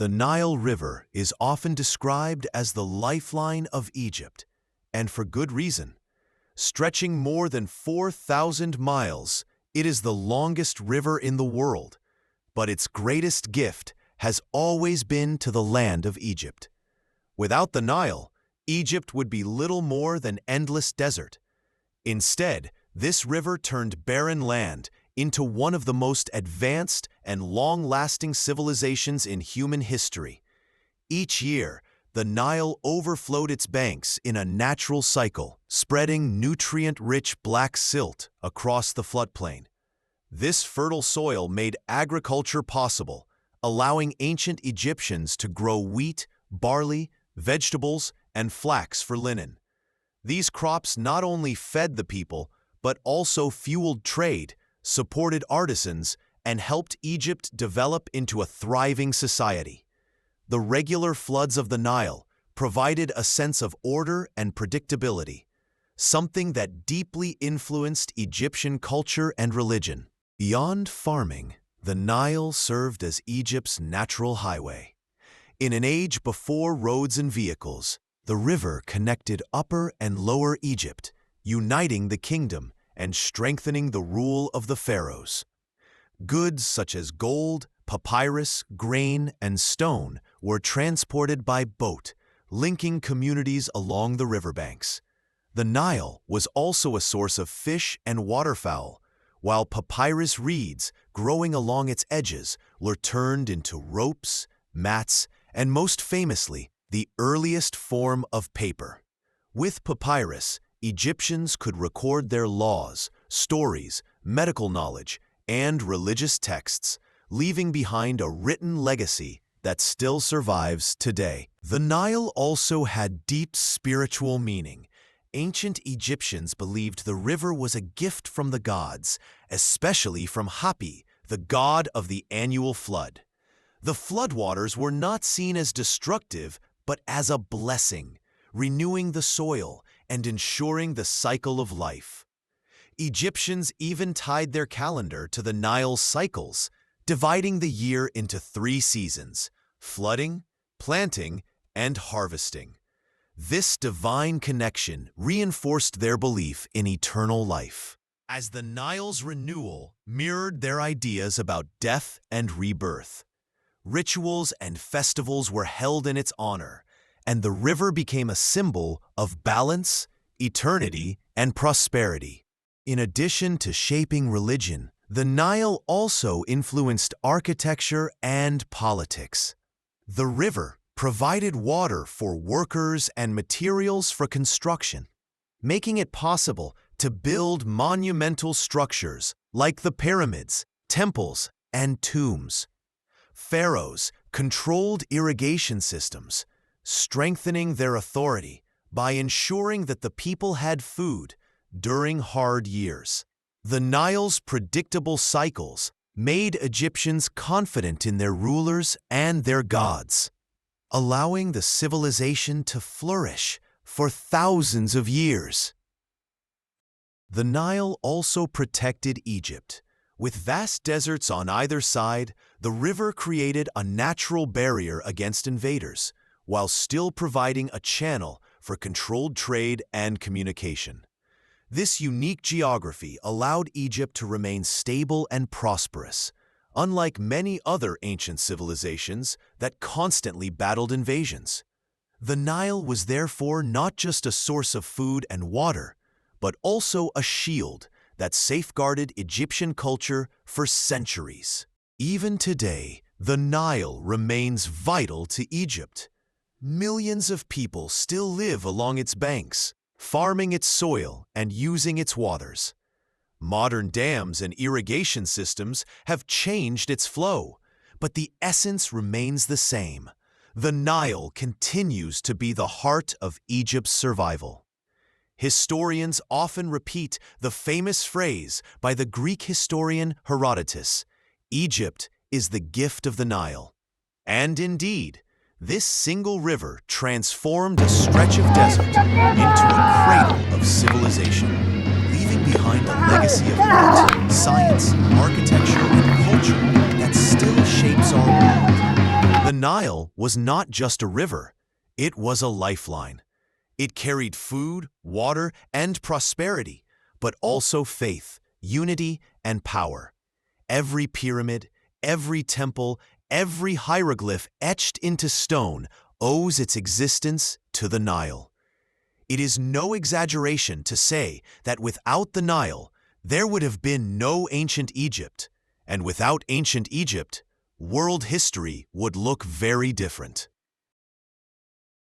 The Nile River is often described as the lifeline of Egypt, and for good reason. Stretching more than 4,000 miles, it is the longest river in the world, but its greatest gift has always been to the land of Egypt. Without the Nile, Egypt would be little more than endless desert. Instead, this river turned barren land into one of the most advanced and long-lasting civilizations in human history. Each year, the Nile overflowed its banks in a natural cycle, spreading nutrient-rich black silt across the floodplain. This fertile soil made agriculture possible, allowing ancient Egyptians to grow wheat, barley, vegetables, and flax for linen. These crops not only fed the people, but also fueled trade, supported artisans, and helped Egypt develop into a thriving society. The regular floods of the Nile provided a sense of order and predictability, something that deeply influenced Egyptian culture and religion. Beyond farming, the Nile served as Egypt's natural highway. In an age before roads and vehicles, the river connected Upper and Lower Egypt, uniting the kingdom and strengthening the rule of the pharaohs. Goods such as gold, papyrus, grain, and stone were transported by boat, linking communities along the riverbanks. The Nile was also a source of fish and waterfowl, while papyrus reeds growing along its edges were turned into ropes, mats, and most famously, the earliest form of paper. With papyrus, Egyptians could record their laws, stories, medical knowledge, and religious texts, leaving behind a written legacy that still survives today. The Nile also had deep spiritual meaning. Ancient Egyptians believed the river was a gift from the gods, especially from Hapi, the god of the annual flood. The floodwaters were not seen as destructive, but as a blessing, renewing the soil and ensuring the cycle of life. Egyptians even tied their calendar to the Nile's cycles, dividing the year into 3 seasons: flooding, planting, and harvesting. This divine connection reinforced their belief in eternal life, as the Nile's renewal mirrored their ideas about death and rebirth. Rituals and festivals were held in its honor, and the river became a symbol of balance, eternity, and prosperity. In addition to shaping religion, the Nile also influenced architecture and politics. The river provided water for workers and materials for construction, making it possible to build monumental structures like the pyramids, temples, and tombs. Pharaohs controlled irrigation systems, strengthening their authority by ensuring that the people had food during hard years. The Nile's predictable cycles made Egyptians confident in their rulers and their gods, allowing the civilization to flourish for thousands of years. The Nile also protected Egypt. With vast deserts on either side, the river created a natural barrier against invaders, while still providing a channel for controlled trade and communication. This unique geography allowed Egypt to remain stable and prosperous, unlike many other ancient civilizations that constantly battled invasions. The Nile was therefore not just a source of food and water, but also a shield that safeguarded Egyptian culture for centuries. Even today, the Nile remains vital to Egypt. Millions of people still live along its banks, farming its soil and using its waters. Modern dams and irrigation systems have changed its flow, but the essence remains the same. The Nile continues to be the heart of Egypt's survival. Historians often repeat the famous phrase by the Greek historian Herodotus, "Egypt is the gift of the Nile." And indeed, this single river transformed a stretch of desert into a cradle of civilization, leaving behind a legacy of art, science, architecture, and culture that still shapes our world. The Nile was not just a river, it was a lifeline. It carried food, water, and prosperity, but also faith, unity, and power. Every pyramid, every temple, every hieroglyph etched into stone owes its existence to the Nile. It is no exaggeration to say that without the Nile, there would have been no ancient Egypt, and without ancient Egypt, world history would look very different.